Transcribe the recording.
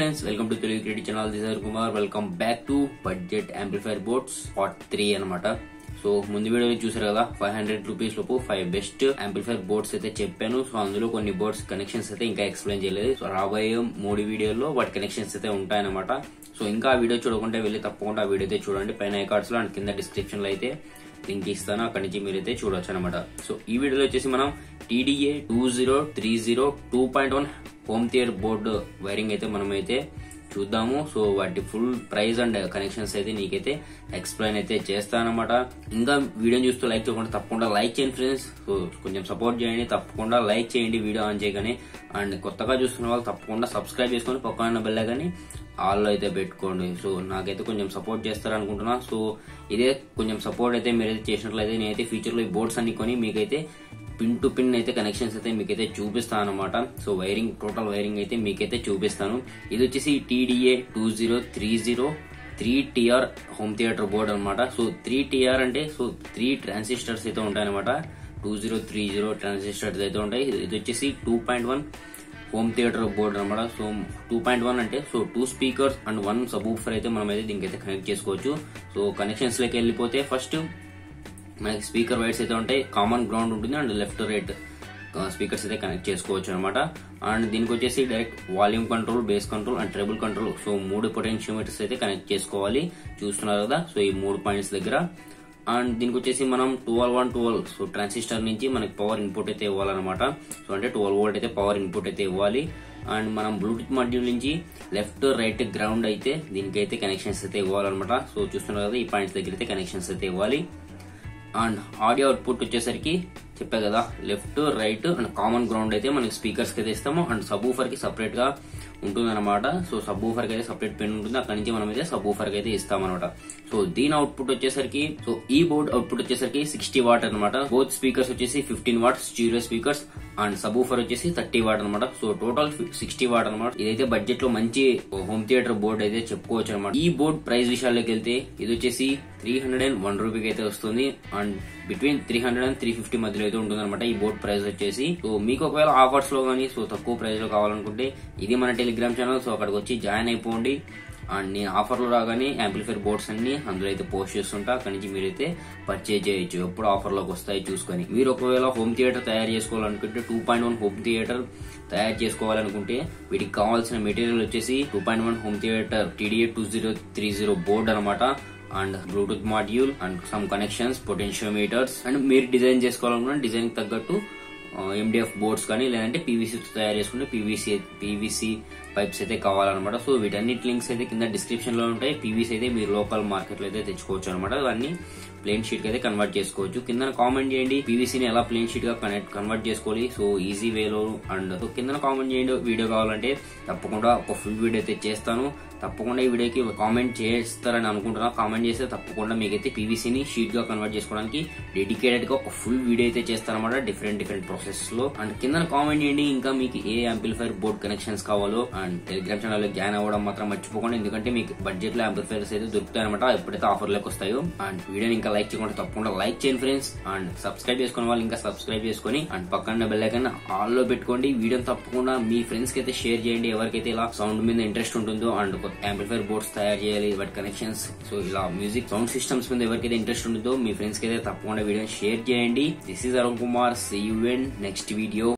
Friends, welcome to Telugu creative channel. This is Kumar. Welcome back to budget amplifier boards part 3 అనమాట. So ముందు video చూసారు కదా, 500 rupees లోపు 5 best amplifier boards అయితే చెప్పాను. సో అందులో కొన్ని బోర్డ్స్ కనెక్షన్స్ అయితే ఇంకా ఎక్స్ప్లెయిన్ చేయలేదు. సో రాబోయే 3 వీడియోల్లో వాటి కనెక్షన్స్ అయితే ఉంటాయన్నమాట. సో ఇంకా ఆ వీడియో చూడకుంటే వెళ్ళి తప్పకుండా ఆ వీడియో అయితే చూడండి. పైన ఐకార్డ్స్ లో అండ్ కింద డిస్క్రిప్షన్ లో అయితే లింక్ ఇస్తాను, అక్కడి నుంచి మీరైతే చూడొచ్చు అనమాట. సో ఈ వీడియోలో వచ్చేసి మనం TDA 2030 2.1 home theatre board wiring అయితే మనమైతే చూద్దాము. సో వాటి ఫుల్ ప్రైస్ అండ్ కనెక్షన్స్ అయితే నీకైతే ఎక్స్ప్లెయిన్ అయితే చేస్తానమాట. ఇంకా వీడియో చూస్తూ లైక్ చేయకుండా తప్పకుండా లైక్ చేయండి ఫ్రెండ్స్. సో కొంచెం సపోర్ట్ చేయండి, తప్పకుండా లైక్ చేయండి వీడియో ఆన్ చేయగానే. అండ్ కొత్తగా చూస్తున్న వాళ్ళు తప్పకుండా సబ్స్క్రైబ్ చేసుకొని పక్కన బెల్ కానీ ఆల్లో అయితే పెట్టుకోండి. సో నాకైతే కొంచెం సపోర్ట్ చేస్తారనుకుంటున్నా. సో ఇదే కొంచెం సపోర్ట్ అయితే మీరైతే చేసినట్లయితే నేనైతే ఫ్యూచర్ లో ఈ బోర్డ్స్ అన్ని కొని మీకైతే పిన్ టు పిన్ అయితే కనెక్షన్స్ అయితే మీకైతే చూపిస్తాను అనమాట. సో వైరింగ్ టోటల్ వైరింగ్ అయితే మీకైతే చూపిస్తాను. ఇది వచ్చేసి TDA 2030 3TR home theatre board అనమాట. సో 3TR అంటే సో 3 ట్రాన్సిస్టర్స్ అయితే ఉంటాయన్నమాట. 2030 ట్రాన్సిస్టర్స్ అయితే ఉంటాయి. ఇది వచ్చేసి 2.1 హోమ్ థియేటర్ బోర్డ్ అనమాట. సో 2.1 అంటే సో 2 స్పీకర్స్ అండ్ 1 సబ్-వూఫర్ అయితే మనం అయితే దీనికైతే కనెక్ట్ చేసుకోవచ్చు. సో కనెక్షన్స్ లోకి వెళ్ళిపోతే ఫస్ట్ మనకి స్పీకర్ వైర్స్ అయితే ఉంటాయి, కామన్ గ్రౌండ్ ఉంటుంది అండ్ లెఫ్ట్ రైట్ స్పీకర్స్ అయితే కనెక్ట్ చేసుకోవచ్చు అనమాట. అండ్ దీనికి వచ్చేసి direct volume control, base control and treble control, so 3 పొటెన్షియోమీటర్స్ అయితే కనెక్ట్ చేసుకోవాలి. చూస్తున్నారు కదా, సో ఈ 3 పాయింట్స్ దగ్గర. అండ్ దీనికి వచ్చేసి మనం 12 సో ట్రాన్సిస్టర్ నుంచి మనకి పవర్ ఇన్పుట్ అయితే ఇవ్వాలన్నమాట. సో అంటే 12 వోల్ట్ అయితే పవర్ ఇన్పుట్ అయితే ఇవ్వాలి. అండ్ మనం బ్లూటూత్ మాడ్యూల్ నుంచి లెఫ్ట్ రైట్ గ్రౌండ్ అయితే దీనికైతే కనెక్షన్స్ అయితే ఇవ్వాలన్నమాట. సో చూస్తున్నారు కదా, ఈ పాయింట్స్ దగ్గర అయితే కనెక్షన్స్ అయితే ఇవ్వాలి. అండ్ ఆడియో అవుట్పుట్ వచ్చేసరికి చెప్పా కదా, left right and common ground అయితే మనకి స్పీకర్స్ కి అయితే ఇస్తాము. అండ్ సబ్-వూఫర్ కి సపరేట్ గా ఉంటుంది అనమాట. సో సబ్-వూఫర్ కి అయితే సపరేట్ పిన్ ఉంటుంది, అక్కడి నుంచి మనం అయితే సబ్-వూఫర్ కి అయితే ఇస్తామన్నమాట. సో దీని అవుట్పుట్ వచ్చేసరికి, సో ఈ బోర్డ్ అవుట్పుట్ వచ్చేసరికి 60 వాట్ అనమాట. బోత్ స్పీకర్స్ వచ్చేసి 15 what stereo speakers and sub-woofer వచ్చేసి 30 వాట్ అనమాట. సో టోటల్ 60 వాట్ అనమాట. ఇదైతే బడ్జెట్ లో మంచి హోమ్ థియేటర్ బోర్డ్ అయితే చెప్పుకోవచ్చు అనమాట. ఈ బోర్డ్ ప్రైస్ విషయాల్లోకి వెళ్తే ఇది వచ్చేసి 301 రూపీకి అయితే వస్తుంది. అండ్ బిట్వీన్ 300 and 350 మధ్యలో అయితే ఉంటుంది అనమాట ఈ బోర్డ్ ప్రైస్ వచ్చేసి. సో మీకు ఒకవేళ ఆఫర్స్ లో కానీ సో తక్కువ ప్రైస్ లో కావాలనుకుంటే ఇది మన టెలిగ్రామ్ ఛానల్. సో అక్కడికి వచ్చి జాయిన్ అయిపోండి. అండ్ నేను ఆఫర్లు రాగానే యాంప్లిఫైర్ బోర్డ్స్ అన్ని అందులో అయితే పోస్ట్ చేస్తుంటా, అక్కడి నుంచి మీరైతే పర్చేజ్ చేయొచ్చు. ఎప్పుడు ఆఫర్లోకి వస్తాయి చూసుకొని. మీరు ఒకవేళ హోమ్ థియేటర్ తయారు చేసుకోవాలనుకుంటే 2.1 హోమ్ థియేటర్ తయారు చేసుకోవాలనుకుంటే వీటికి కావాల్సిన మెటీరియల్ వచ్చేసి 2.1 హోమ్ థియేటర్ TDA 2030 బోర్డ్ అనమాట. And Bluetooth module and some connections, potentiometers. And మీరు డిజైన్ చేసుకోవాలనుకుంటే డిజైన్ తగ్గట్టు MDF బోర్డ్స్ కానీ లేదంటే PVC తయారు చేసుకుంటే PVC పైప్స్ అయితే కావాలన్నమాట. సో వీటన్నిటి లింక్స్ అయితే కింద డిస్క్రిప్షన్ లో ఉంటాయి. PVC అయితే మీరు లోకల్ మార్కెట్ లో అయితే తెచ్చుకోవచ్చు అనమాట. అవన్నీ ప్లేన్ షీట్ అయితే కన్వర్ట్ చేసుకోవచ్చు. కింద కామెంట్ చేయండి PVC ని ఎలా ప్లేన్ షీట్ గా కన్వర్ట్ చేసుకోవాలి, సో ఈజీ వేలో. అండ్ కింద కామెంట్ చేయండి వీడియో కావాలంటే తప్పకుండా ఒక ఫుల్ వీడియో అయితే చేస్తాను. తప్పకుండా ఈ వీడియోకి కామెంట్ చేస్తారని అనుకుంటున్నా. కామెంట్ చేస్తే తప్పకుండా మీకైతే PVC ని షీట్ గా కన్వర్ట్ చేసుకోవడానికి డెడికేటెడ్ గా ఒక ఫుల్ వీడియో అయితే చేస్తారన్నమాట, డిఫరెంట్ ప్రాసెస్ లో. అండ్ కింద కామెంట్ చేయండి ఇంకా మీకు ఏ యాంప్లిఫైర్ బోర్డ్ కనెక్షన్స్ కావాలో. అండ్ టెలిగ్రామ్ ఛానల్ లో జాయిన్ అవ్వడం మాత్రం మర్చిపోకండి, ఎందుకంటే మీకు బడ్జెట్ లో యాంప్లిఫైర్స్ అయితే దొరుకుతాయి అనమాట ఎప్పుడైతే ఆఫర్ లోకి వస్తాయో. అండ్ వీడియోని ఇంకా లైక్ చేయకుండా తప్పకుండా లైక్ చేయండి ఫ్రెండ్స్. అండ్ సబ్స్క్రైబ్ చేసుకునే వాళ్ళు ఇంకా సబ్స్క్రైబ్ చేసుకుని అండ్ పక్కన బెల్ ఐకాన్ ఆల్ లో పెట్టుకోండి. వీడియోని తప్పకుండా మీ ఫ్రెండ్స్ కి అయితే షేర్ చేయండి, ఎవరికైతే ఇలా సౌండ్ మీద ఇంట్రెస్ట్ ఉంటుందో అండ్ యాంప్లిఫైర్ బోర్డ్స్ తయారు చేయాలి, వాటి కనెక్షన్స్, సో ఇలా మ్యూజిక్ సౌండ్ సిస్టమ్స్ మీద ఎవరికైతే ఇంట్రెస్ట్ ఉంటుందో మీ ఫ్రెండ్స్ కి అయితే తప్పకుండా వీడియోని షేర్ చేయండి. This is Arun Kumar. See you in next video.